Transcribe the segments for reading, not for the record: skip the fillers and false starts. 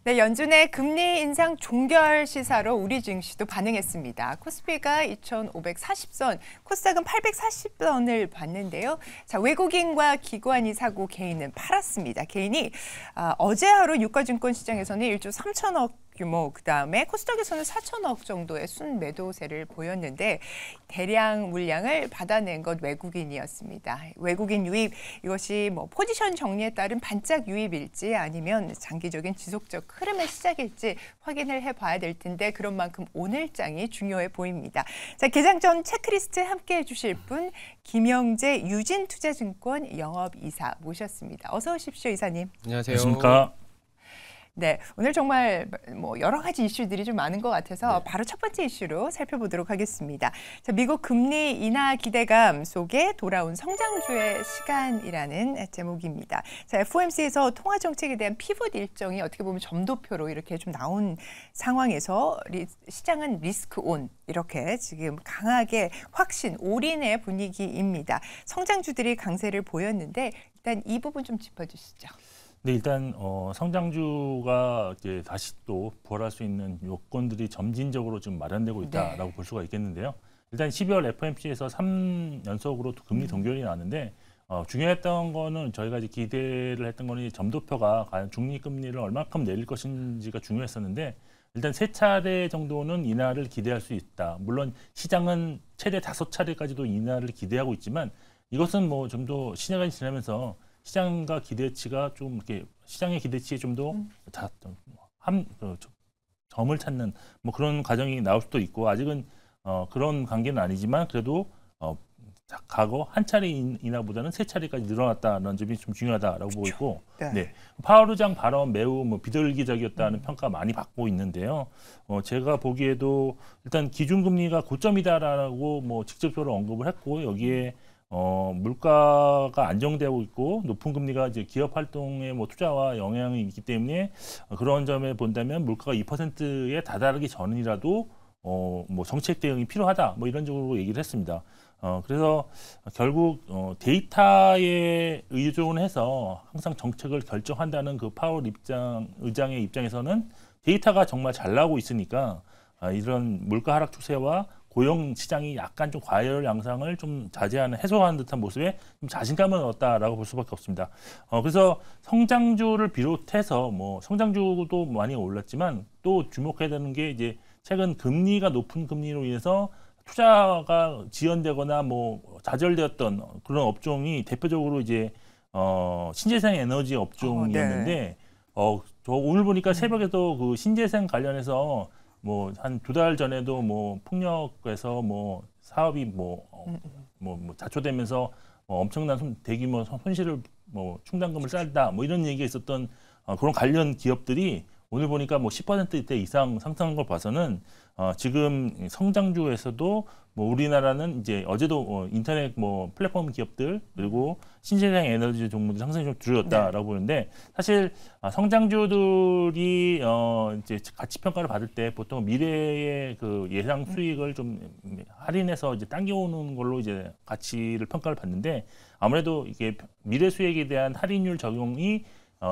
네, 연준의 금리 인상 종결 시사로 우리 증시도 반응했습니다. 코스피가 2,540선, 코스닥은 840선을 봤는데요. 자, 외국인과 기관이 사고 개인은 팔았습니다. 개인이 어제 하루 유가증권 시장에서는 1조 3천억 규모, 그다음에 코스닥에서는 4천억 정도의 순매도세를 보였는데 대량 물량을 받아낸 것 외국인이었습니다. 외국인 유입, 이것이 포지션 정리에 따른 반짝 유입일지 아니면 장기적인 지속적 흐름의 시작일지 확인을 해봐야 될 텐데 그런 만큼 오늘장이 중요해 보입니다. 자, 개장 전 체크리스트 함께해 주실 분 김영재 유진투자증권 영업이사 모셨습니다. 어서 오십시오, 이사님. 안녕하세요. 안녕하십니까. 네, 오늘 정말 여러 가지 이슈들이 좀 많은 것 같아서 바로 첫 번째 이슈로 살펴보도록 하겠습니다. 자, 미국 금리 인하 기대감 속에 돌아온 성장주의 시간이라는 제목입니다. 자, FOMC에서 통화 정책에 대한 피벗 일정이 어떻게 보면 점도표로 이렇게 좀 나온 상황에서 시장은 리스크 온 이렇게 지금 강하게 확신, 올인의 분위기입니다. 성장주들이 강세를 보였는데 일단 이 부분 좀 짚어주시죠. 네, 일단 성장주가 이제 다시 또 부활할 수 있는 요건들이 점진적으로 좀 마련되고 있다라고 볼 수가 있겠는데요. 일단 12월 FOMC에서 3연속으로 금리 동결이 나왔는데 중요했던 거는 저희가 이제 기대를 했던 거는 점도표가 과연 중립금리를 얼마큼 내릴 것인지가 중요했었는데 일단 3차례 정도는 인하를 기대할 수 있다. 물론 시장은 최대 5차례까지도 인하를 기대하고 있지만 이것은 좀 더 시간이 지나면서 시장과 기대치가 좀 이렇게 시장의 기대치에 좀 더 점을 찾는 그런 과정이 나올 수도 있고 아직은 그런 관계는 아니지만 그래도 과거 한 차례 인하보다는 3차례까지 늘어났다는 점이 좀 중요하다라고 보고 있고, 네. 파월 의장 발언 매우 비둘기적이었다는 평가 많이 받고 있는데요. 제가 보기에도 일단 기준금리가 고점이다라고 직접적으로 언급을 했고 여기에 물가가 안정되고 있고 높은 금리가 이제 기업 활동의 투자와 영향이 있기 때문에 그런 점에 본다면 물가가 2%에 다다르기 전이라도 정책 대응이 필요하다 이런 식으로 얘기를 했습니다. 그래서 결국 데이터에 의존해서 항상 정책을 결정한다는 그 파월 의장의 입장에서는 데이터가 정말 잘 나오고 있으니까 이런 물가 하락 추세와 고용 시장이 약간 좀 과열 양상을 좀 자제하는 해소하는 듯한 모습에 좀 자신감을 얻었다라고 볼 수밖에 없습니다. 그래서 성장주를 비롯해서 성장주도 많이 올랐지만 또 주목해야 되는 게 이제 최근 금리가 높은 금리로 인해서 투자가 지연되거나 좌절되었던 그런 업종이 대표적으로 이제 신재생 에너지 업종이었는데 저 오늘 보니까 새벽에도 그 신재생 관련해서 한 2달 전에도 풍력에서 사업이 자초되면서 엄청난 대규모 손실을 충당금을 쌓았다 이런 얘기가 있었던 그런 관련 기업들이 오늘 보니까 10%대 이상 상승한 걸 봐서는 지금 성장주에서도 우리나라는 이제 어제도 인터넷 플랫폼 기업들 그리고 신재생 에너지 종목들 상승이 좀 줄어들었다라고 보는데 사실 성장주들이 이제 가치 평가를 받을 때 보통 미래의 그 예상 수익을 좀 할인해서 이제 당겨오는 걸로 이제 가치를 평가를 받는데 아무래도 이게 미래 수익에 대한 할인율 적용이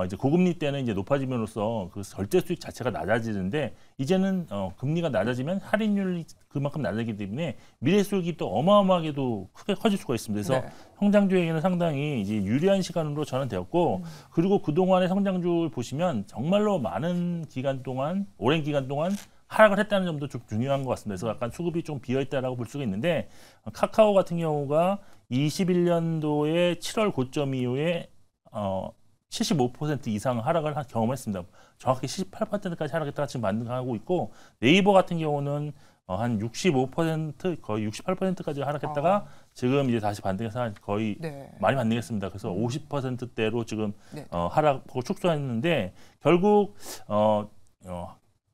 이제 고금리 때는 이제 높아짐으로써 그 절대 수익 자체가 낮아지는데 이제는 금리가 낮아지면 할인율이 그만큼 낮아지기 때문에 미래 수익이 또 어마어마하게도 크게 커질 수가 있습니다. 그래서 성장주에게는 상당히 이제 유리한 시간으로 전환되었고 그리고 그동안의 성장주를 보시면 정말로 많은 기간 동안 오랜 기간 동안 하락을 했다는 점도 좀 중요한 것 같습니다. 그래서 약간 수급이 좀 비어있다라고 볼 수가 있는데 카카오 같은 경우가 21년도에 7월 고점 이후에 75% 이상 하락을 경험했습니다. 정확히 78%까지 하락했다가 지금 반등하고 있고 네이버 같은 경우는 한 65% 거의 68%까지 하락했다가 지금 이제 다시 반등해서 거의 많이 반등했습니다. 그래서 50%대로 지금 하락하고 축소했는데 결국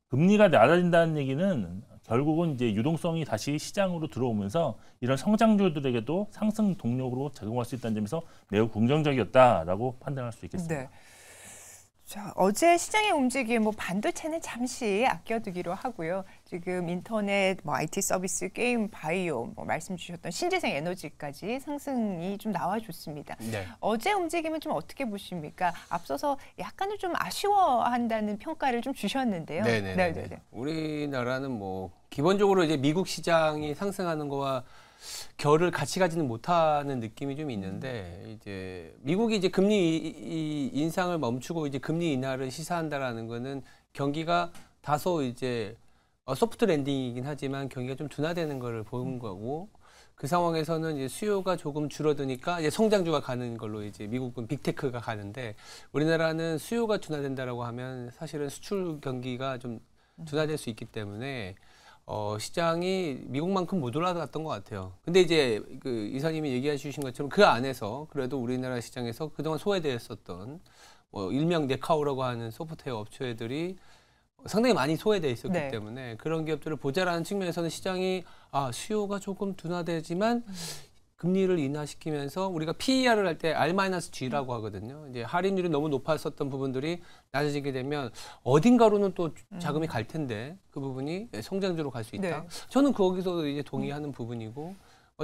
금리가 낮아진다는 얘기는 결국은 이제 유동성이 다시 시장으로 들어오면서 이런 성장주들에게도 상승 동력으로 작용할 수 있다는 점에서 매우 긍정적이었다라고 판단할 수 있겠습니다. 네. 자, 어제 시장의 움직임, 뭐 반도체는 잠시 아껴두기로 하고요. 지금 인터넷, 뭐 IT 서비스, 게임, 바이오, 뭐 말씀 주셨던 신재생 에너지까지 상승이 좀 나와줬습니다. 네. 어제 움직임은 좀 어떻게 보십니까? 앞서서 약간은 좀 아쉬워한다는 평가를 좀 주셨는데요. 네네네. 우리나라는 뭐 기본적으로 이제 미국 시장이 상승하는 거와 결을 같이 가지는 못하는 느낌이 좀 있는데 이제 미국이 이제 금리 인상을 멈추고 이제 금리 인하를 시사한다라는 거는 경기가 다소 이제 소프트 랜딩이긴 하지만 경기가 좀 둔화되는 거를 보는 거고 그 상황에서는 이제 수요가 조금 줄어드니까 이제 성장주가 가는 걸로 이제 미국은 빅테크가 가는데 우리나라는 수요가 둔화된다라고 하면 사실은 수출 경기가 좀 둔화될 수 있기 때문에 시장이 미국만큼 못 올라갔던 것 같아요. 근데 이제 그 이사님이 얘기해 주신 것처럼 그 안에서 그래도 우리나라 시장에서 그동안 소외되었었던 뭐 일명 네카오라고 하는 소프트웨어 업체들이 상당히 많이 소외돼 있었기 네. 때문에 그런 기업들을 보자라는 측면에서는 시장이 수요가 조금 둔화되지만 금리를 인하시키면서 우리가 PER을 할 때 R-G라고 하거든요. 이제 할인율이 너무 높았었던 부분들이 낮아지게 되면 어딘가로는 또 자금이 갈 텐데 그 부분이 성장주로 갈 수 있다. 네. 저는 거기서 이제 동의하는 부분이고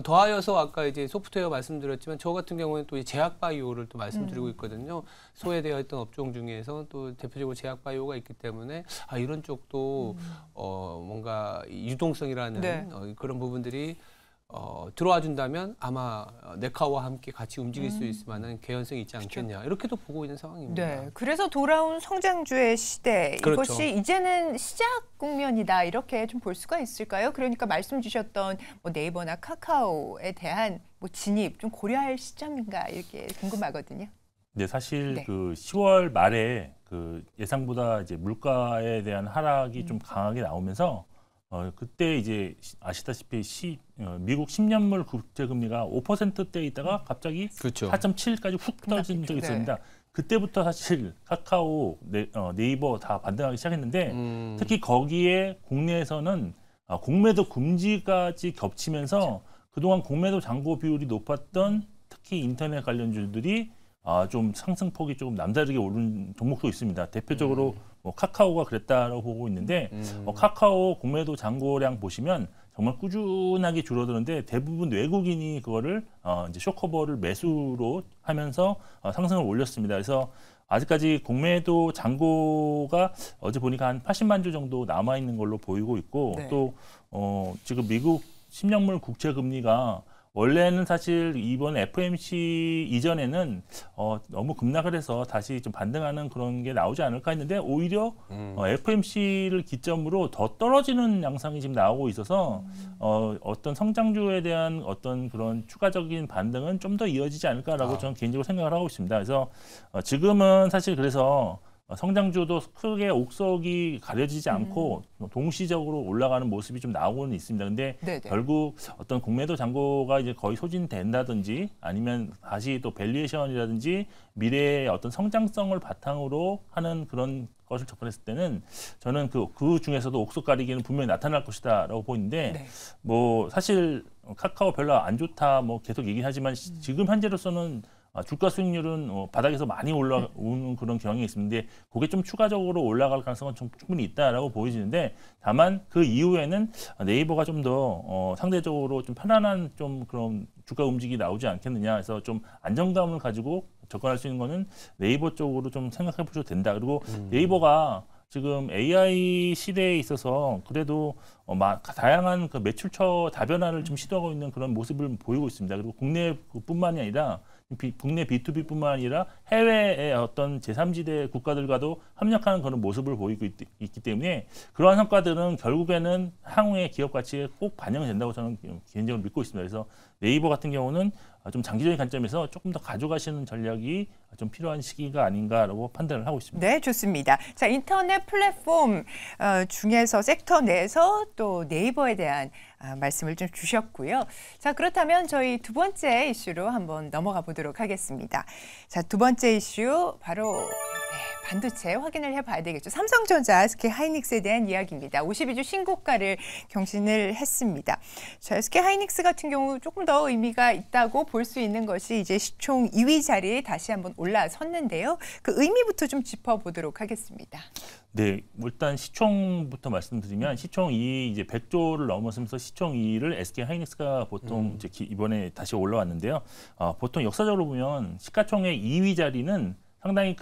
더하여서 아까 이제 소프트웨어 말씀드렸지만 저 같은 경우는 또 제약 바이오를 또 말씀드리고 있거든요. 소외되어 있던 업종 중에서 또 대표적으로 제약 바이오가 있기 때문에 이런 쪽도 뭔가 유동성이라는 네. 그런 부분들이 들어와 준다면 아마 네카와 함께 같이 움직일 수 있을 만한 개연성이 있지 않겠냐 이렇게도 보고 있는 상황입니다. 네, 그래서 돌아온 성장주의 시대 그렇죠. 이것이 이제는 시작 국면이다 이렇게 좀 볼 수가 있을까요? 그러니까 말씀 주셨던 뭐 네이버나 카카오에 대한 뭐 진입 좀 고려할 시점인가 이렇게 궁금하거든요. 네, 사실 네. 그 10월 말에 그 예상보다 이제 물가에 대한 하락이 좀 강하게 나오면서 그때 이제 아시다시피 미국 10년물 국채금리가 5%대에 있다가 갑자기 그렇죠. 4.7까지 훅 떨어진 적이 있습니다. 그때부터 사실 카카오, 네이버 다 반등하기 시작했는데 특히 거기에 국내에서는 공매도 금지까지 겹치면서 그동안 공매도 잔고 비율이 높았던 특히 인터넷 관련주들이 좀 상승폭이 조금 남다르게 오른 종목도 있습니다. 대표적으로 뭐 카카오가 그랬다라고 보고 있는데 카카오 공매도 잔고량 보시면 정말 꾸준하게 줄어드는데 대부분 외국인이 그거를 이제 쇼커버를 매수로 하면서 상승을 올렸습니다. 그래서 아직까지 공매도 잔고가 어제 보니까 한 80만 주 정도 남아 있는 걸로 보이고 있고 네. 또 지금 미국 10년물 국채 금리가 원래는 사실 이번 FOMC 이전에는 너무 급락을 해서 다시 좀 반등하는 그런 게 나오지 않을까 했는데 오히려 FOMC를 기점으로 더 떨어지는 양상이 지금 나오고 있어서 어떤 성장주에 대한 어떤 그런 추가적인 반등은 좀 더 이어지지 않을까라고 저는 개인적으로 생각을 하고 있습니다. 그래서 지금은 사실 그래서 성장주도 크게 옥석이 가려지지 않고 동시적으로 올라가는 모습이 좀 나오고는 있습니다. 근데 네네. 결국 어떤 공매도 잔고가 이제 거의 소진된다든지 아니면 다시 또 밸류에이션이라든지 미래의 어떤 성장성을 바탕으로 하는 그런 것을 접근했을 때는 저는 그 중에서도 옥석 가리기는 분명히 나타날 것이다라고 보이는데 네. 뭐 사실 카카오 별로 안 좋다 뭐 계속 얘기하지만 지금 현재로서는 주가 수익률은 바닥에서 많이 올라오는 그런 경향이 있는데 그게 좀 추가적으로 올라갈 가능성은 좀 충분히 있다라고 보여지는데 다만 그 이후에는 네이버가 좀 더 상대적으로 좀 편안한 좀 그런 주가 움직임이 나오지 않겠느냐 해서 좀 안정감을 가지고 접근할 수 있는 거는 네이버 쪽으로 좀 생각해 보셔도 된다. 그리고 네이버가 지금 AI 시대에 있어서 그래도 다양한 그 매출처 다변화를 좀 시도하고 있는 그런 모습을 보이고 있습니다. 그리고 국내뿐만이 아니라 국내 B2B뿐만 아니라 해외의 어떤 제3지대 국가들과도 협력하는 그런 모습을 보이고 있기 때문에 그러한 성과들은 결국에는 향후의 기업 가치에 꼭 반영된다고 저는 개인적으로 믿고 있습니다. 그래서 네이버 같은 경우는 좀 장기적인 관점에서 조금 더 가져가시는 전략이 좀 필요한 시기가 아닌가라고 판단을 하고 있습니다. 네, 좋습니다. 자, 인터넷 플랫폼 중에서 섹터 내에서 또 네이버에 대한 말씀을 좀 주셨고요. 자, 그렇다면 저희 두 번째 이슈로 한번 넘어가 보도록 하겠습니다. 자, 두 번째 이슈 바로 반도체 확인을 해봐야 되겠죠. 삼성전자, SK 하이닉스에 대한 이야기입니다. 52주 신고가를 경신을 했습니다. 자, SK 하이닉스 같은 경우 조금 더 의미가 있다고 볼 수 있는 것이 이제 시총 2위 자리에 다시 한번 올라섰는데요. 그 의미부터 좀 짚어보도록 하겠습니다. 네, 일단 시총부터 말씀드리면 시총 2위 이제 100조를 넘어서면서 시총 2위를 SK 하이닉스가 보통 이제 이번에 다시 올라왔는데요. 보통 역사적으로 보면 시가총액 2위 자리는 상당히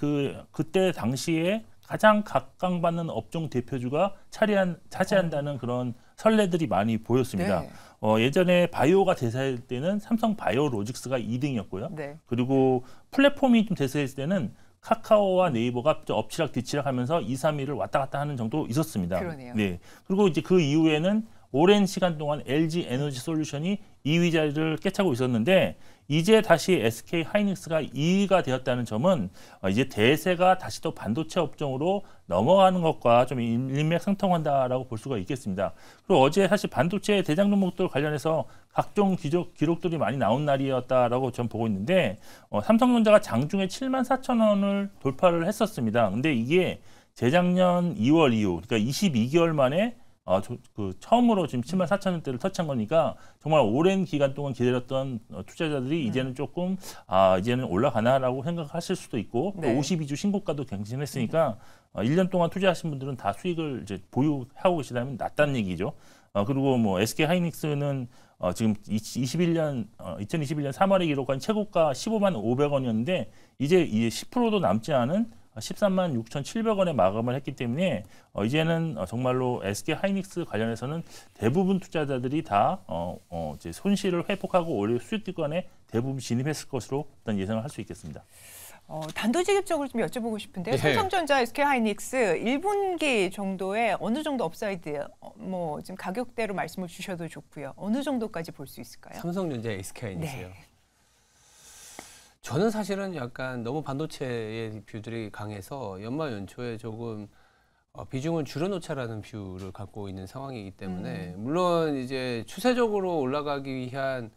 그때 당시에 가장 각광받는 업종 대표주가 차지한다는 그런 선례들이 많이 보였습니다. 네. 예전에 바이오가 대세일 때는 삼성 바이오로직스가 2등이었고요. 네. 그리고 플랫폼이 좀 대세일 때는 카카오와 네이버가 엎치락 뒤치락 하면서 2, 3위를 왔다 갔다 하는 정도 있었습니다. 그러네요. 네. 그리고 이제 그 이후에는 오랜 시간 동안 LG 에너지 솔루션이 2위 자리를 꿰차고 있었는데 이제 다시 SK 하이닉스가 2위가 되었다는 점은 이제 대세가 다시 또 반도체 업종으로 넘어가는 것과 좀 일맥상통한다라고 볼 수가 있겠습니다. 그리고 어제 사실 반도체 대장 종목들 관련해서 각종 기록들이 많이 나온 날이었다라고 전 보고 있는데 삼성전자가 장중에 74,000원을 돌파를 했었습니다. 근데 이게 재작년 2월 이후, 그러니까 22개월 만에 처음으로 지금 74,000원대를 터치한 거니까 정말 오랜 기간 동안 기다렸던 투자자들이 이제는 조금 이제는 올라가나라고 생각하실 수도 있고 또 네. 52주 신고가도 경신했으니까 1년 동안 투자하신 분들은 다 수익을 이제 보유하고 계시다면 낫다는 얘기죠. 그리고 뭐 SK 하이닉스는 지금 2021년 3월에 기록한 최고가 15만 500원이었는데 이제 10%도 남지 않은 13만 6,700원에 마감을 했기 때문에 이제는 정말로 SK 하이닉스 관련해서는 대부분 투자자들이 다 이제 손실을 회복하고 올해 수익기관에 대부분 진입했을 것으로 일단 예상을 할 수 있겠습니다. 단도직입적으로 좀 여쭤보고 싶은데요. 네. 삼성전자, SK 하이닉스 1분기 정도에 어느 정도 업사이드, 지금 가격대로 말씀을 주셔도 좋고요. 어느 정도까지 볼 수 있을까요? 삼성전자, SK 하이닉스요. 네. 저는 사실은 약간 너무 반도체의 뷰들이 강해서 연말 연초에 조금 비중을 줄여놓자라는 뷰를 갖고 있는 상황이기 때문에 물론 이제 추세적으로 올라가기 위한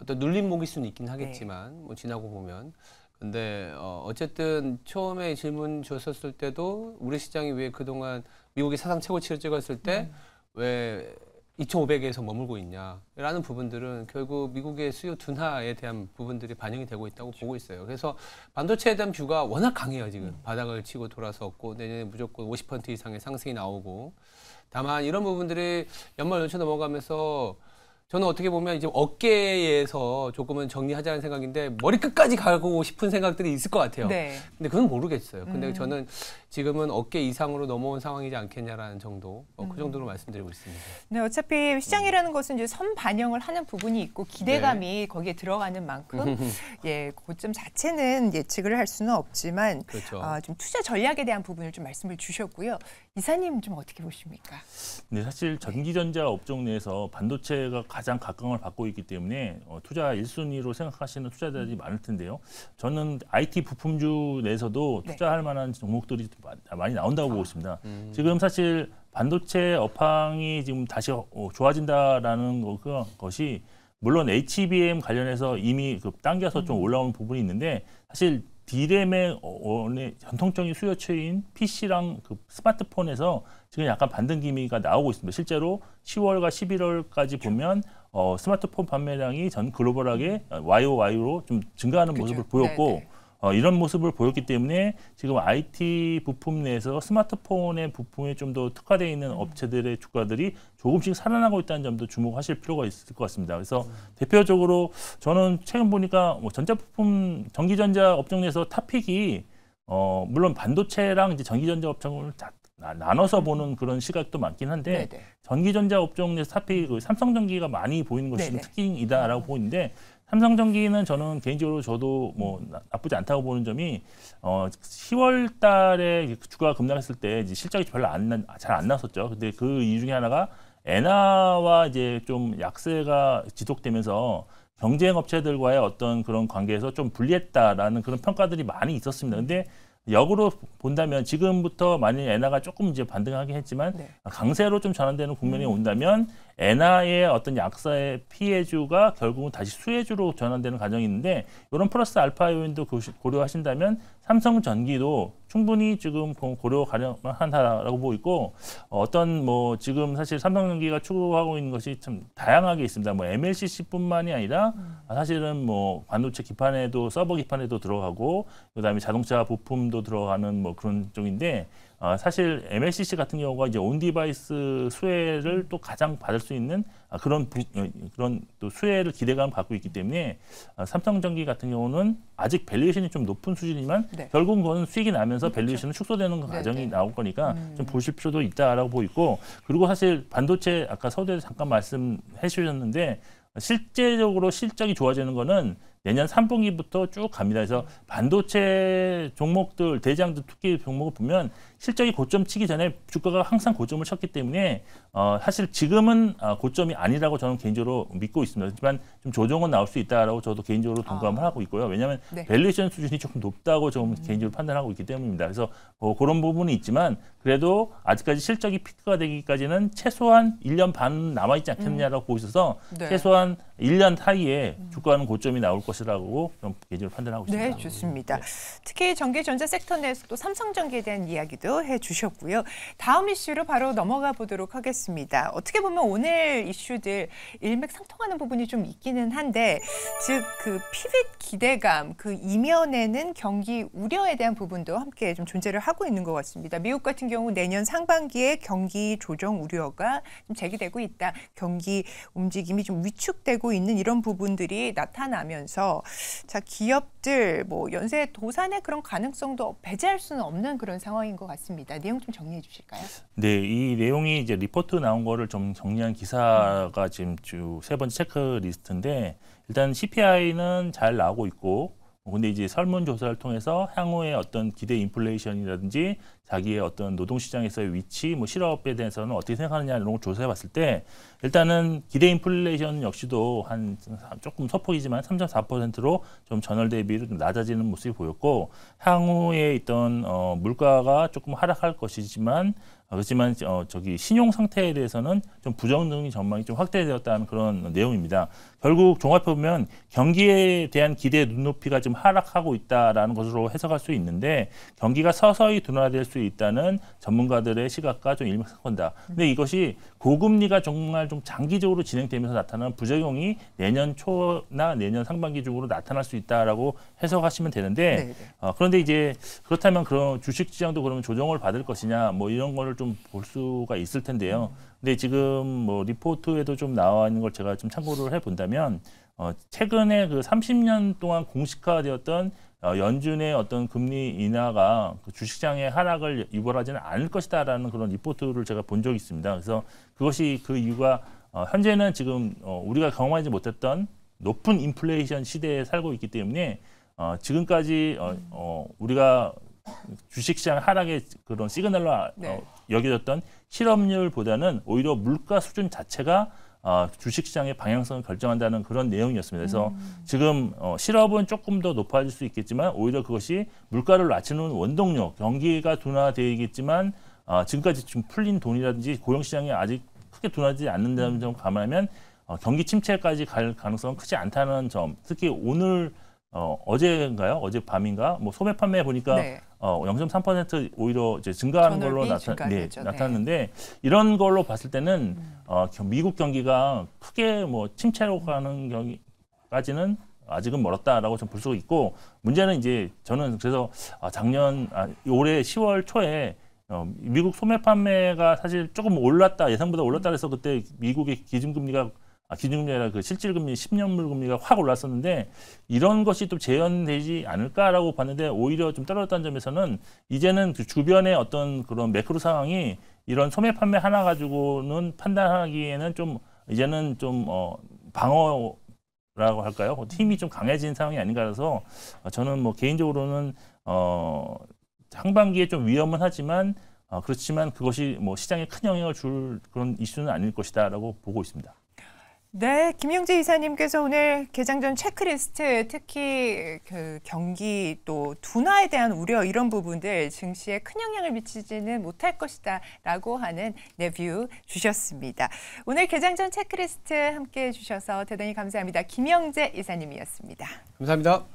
어떤 눌림목일 수는 있긴 하겠지만 뭐 지나고 보면 근데 어쨌든 처음에 질문 주셨을 때도 우리 시장이 왜 그동안 미국이 사상 최고치를 찍었을 때 왜 2,500에서 머물고 있냐라는 부분들은 결국 미국의 수요 둔화에 대한 부분들이 반영이 되고 있다고 보고 있어요. 그래서 반도체에 대한 뷰가 워낙 강해요. 지금 바닥을 치고 돌아섰고 내년에 무조건 50% 이상의 상승이 나오고 다만 이런 부분들이 연말 연초 넘어가면서 저는 어떻게 보면 이제 어깨에서 조금은 정리하자는 생각인데 머리 끝까지 가고 싶은 생각들이 있을 것 같아요. 네. 근데 그건 모르겠어요. 근데 저는 지금은 어깨 이상으로 넘어온 상황이지 않겠냐라는 정도, 그 정도로 말씀드리고 있습니다. 네, 어차피 시장이라는 것은 이제 선 반영을 하는 부분이 있고 기대감이 거기에 들어가는 만큼 고점 자체는 예측을 할 수는 없지만 그렇죠. 좀 투자 전략에 대한 부분을 좀 말씀을 주셨고요. 이사님 좀 어떻게 보십니까? 네, 사실 전기전자 업종 내에서 반도체가 가장 각광을 받고 있기 때문에 투자 1순위로 생각하시는 투자자들이 많을 텐데요. 저는 IT 부품주 내에서도 투자할 만한 종목들이 많이 나온다고 보고 있습니다. 지금 사실 반도체 업황이 지금 다시 좋아진다라는 것이 물론 HBM 관련해서 이미 당겨서 좀 올라오는 부분이 있는데 사실 D램의 전통적인 수요처인 PC랑 스마트폰에서 지금 약간 반등 기미가 나오고 있습니다. 실제로 10월과 11월까지 보면 스마트폰 판매량이 전 글로벌하게 YOY로 좀 증가하는 모습을 보였고 이런 모습을 보였기 때문에 지금 IT 부품 내에서 스마트폰의 부품에 좀 더 특화되어 있는 업체들의 주가들이 조금씩 살아나고 있다는 점도 주목하실 필요가 있을 것 같습니다. 그래서 대표적으로 저는 최근 보니까 전자부품, 전기전자 업종 내에서 탑픽이 물론 반도체랑 이제 전기전자 업종을 나눠서 보는 그런 시각도 많긴 한데 전기전자 업종 내에서 탑픽 삼성전기가 많이 보이는 것이 특징이다라고 보고 있는데 삼성전기는 저는 개인적으로 저도 뭐 나쁘지 않다고 보는 점이 10월 달에 주가가 급락했을 때 이제 실적이 별로 잘 안 나왔었죠. 근데 그 이유 중에 하나가 엔화와 이제 좀 약세가 지속되면서 경쟁 업체들과의 어떤 그런 관계에서 좀 불리했다라는 그런 평가들이 많이 있었습니다. 근데 역으로 본다면 지금부터 만약 엔화가 조금 이제 반등하긴 했지만 강세로 좀 전환되는 국면이 온다면 엔화의 어떤 약세의 피해주가 결국은 다시 수혜주로 전환되는 과정이 있는데 이런 플러스 알파 요인도 고려하신다면 삼성전기도 충분히 지금 고려 가능하다라고 보고 있고 어떤 뭐 지금 사실 삼성전기가 추구하고 있는 것이 참 다양하게 있습니다. 뭐 MLCC뿐만이 아니라 사실은 뭐 반도체 기판에도 서버 기판에도 들어가고 그다음에 자동차 부품도 들어가는 뭐 그런 쪽인데 사실 MLCC 같은 경우가 이제 온 디바이스 수혜를 또 가장 받을 수 있는 그런 또 수혜를 기대감 갖고 있기 때문에 삼성전기 같은 경우는 아직 밸류에이션이 좀 높은 수준이지만 네. 결국은 그건 수익이 나면서 밸류에이션은 축소되는 과정이 나올 거니까 좀 보실 필요도 있다라고 보고 있고 그리고 사실 반도체 아까 서두에서 잠깐 말씀해 주셨는데 실제적으로 실적이 좋아지는 거는 내년 3분기부터 쭉 갑니다. 그래서 반도체 종목들, 대장들 특히 종목을 보면 실적이 고점 치기 전에 주가가 항상 고점을 쳤기 때문에 사실 지금은 고점이 아니라고 저는 개인적으로 믿고 있습니다. 하지만 좀 조정은 나올 수 있다라고 저도 개인적으로 동감을 하고 있고요. 왜냐하면 네. 밸류에이션 수준이 조금 높다고 좀 개인적으로 판단하고 있기 때문입니다. 그래서 그런 부분이 있지만 그래도 아직까지 실적이 피크가 되기까지는 최소한 1년 반 남아있지 않겠느냐라고 보고 있어서 네. 최소한 1년 사이에 주가는 고점이 나올 것이라고 좀 개인적으로 판단하고 있습니다. 네, 좋습니다. 특히 전기전자 섹터 내에서 또 삼성전기에 대한 이야기도 해주셨고요. 다음 이슈로 바로 넘어가 보도록 하겠습니다. 어떻게 보면 오늘 이슈들 일맥상통하는 부분이 좀 있기는 한데 즉 그 피빗 기대감 그 이면에는 경기 우려에 대한 부분도 함께 좀 존재를 하고 있는 것 같습니다. 미국 같은 경우 내년 상반기에 경기 조정 우려가 좀 제기되고 있다. 경기 움직임이 좀 위축되고 있는 이런 부분들이 나타나면서 자 기업들 뭐 연쇄 도산의 그런 가능성도 배제할 수는 없는 그런 상황인 것 같습니다. 내용 좀 정리해 주실까요? 네, 이 내용이 이제 리포트 나온 거를 좀 정리한 기사가 지금 주 세 번째 체크리스트인데 일단 CPI는 잘 나오고 있고 근데 이제 설문조사를 통해서 향후의 어떤 기대 인플레이션이라든지 자기의 어떤 노동시장에서의 위치, 뭐 실업에 대해서는 어떻게 생각하느냐 이런 걸 조사해 봤을 때 일단은 기대 인플레이션 역시도 한 조금 소폭이지만 3.4%로 좀 전월 대비로 좀 낮아지는 모습이 보였고 향후에 있던 물가가 조금 하락할 것이지만 그렇지만 저기 신용 상태에 대해서는 좀 부정적인 전망이 좀 확대되었다는 그런 내용입니다. 결국 종합해 보면 경기에 대한 기대 눈높이가 좀 하락하고 있다라는 것으로 해석할 수 있는데 경기가 서서히 둔화될 수 있다는 전문가들의 시각과 좀 일맥상통한다. 근데 이것이 고금리가 정말 좀 장기적으로 진행되면서 나타나는 부작용이 내년 초나 내년 상반기 중으로 나타날 수 있다라고 해석하시면 되는데 그런데 이제 그렇다면 그런 주식시장도 그러면 조정을 받을 것이냐 뭐 이런 거를 좀 볼 수가 있을 텐데요. 근데 지금 뭐 리포트에도 좀 나와 있는 걸 제가 좀 참고를 해본다면 최근에 그 30년 동안 공식화되었던 연준의 어떤 금리 인하가 그 주식시장의 하락을 유발하지는 않을 것이다라는 그런 리포트를 제가 본 적이 있습니다. 그래서 그것이 그 이유가 현재는 지금 우리가 경험하지 못했던 높은 인플레이션 시대에 살고 있기 때문에 지금까지 우리가 주식시장 하락의 그런 시그널로 여겨졌던 실업률보다는 오히려 물가 수준 자체가 주식시장의 방향성을 결정한다는 그런 내용이었습니다. 그래서 지금 실업은 조금 더 높아질 수 있겠지만 오히려 그것이 물가를 낮추는 원동력, 경기가 둔화되겠지만 지금까지 좀 풀린 돈이라든지 고용시장이 아직 크게 둔화되지 않는다는 점 감안하면 경기 침체까지 갈 가능성은 크지 않다는 점. 특히 오늘 어제인가요? 어젯밤인가? 뭐 소매 판매 보니까 0.3% 오히려 이제 증가하는 걸로 나타났는데 이런 걸로 봤을 때는 미국 경기가 크게 뭐 침체로 가는 경기까지는 아직은 멀었다라고 좀 볼 수가 있고 문제는 이제 저는 그래서 올해 10월 초에 미국 소매 판매가 사실 조금 올랐다 예상보다 올랐다 그래서 그때 미국의 기준금리가 아니라 그 실질금리 10년물 금리가 확 올랐었는데 이런 것이 또 재현되지 않을까라고 봤는데 오히려 좀 떨어졌다는 점에서는 이제는 그 주변의 어떤 그런 매크로 상황이 이런 소매 판매 하나 가지고는 판단하기에는 좀 이제는 좀 방어라고 할까요? 힘이 좀 강해진 상황이 아닌가 해서 저는 뭐 개인적으로는 상반기에 좀 위험은 하지만 그렇지만 그것이 뭐 시장에 큰 영향을 줄 그런 이슈는 아닐 것이다라고 보고 있습니다. 네, 김영재 이사님께서 오늘 개장 전 체크리스트, 특히 그 경기 또 둔화에 대한 우려 이런 부분들 증시에 큰 영향을 미치지는 못할 것이다라고 하는 내뷰 주셨습니다. 오늘 개장 전 체크리스트 함께해 주셔서 대단히 감사합니다. 김영재 이사님이었습니다. 감사합니다.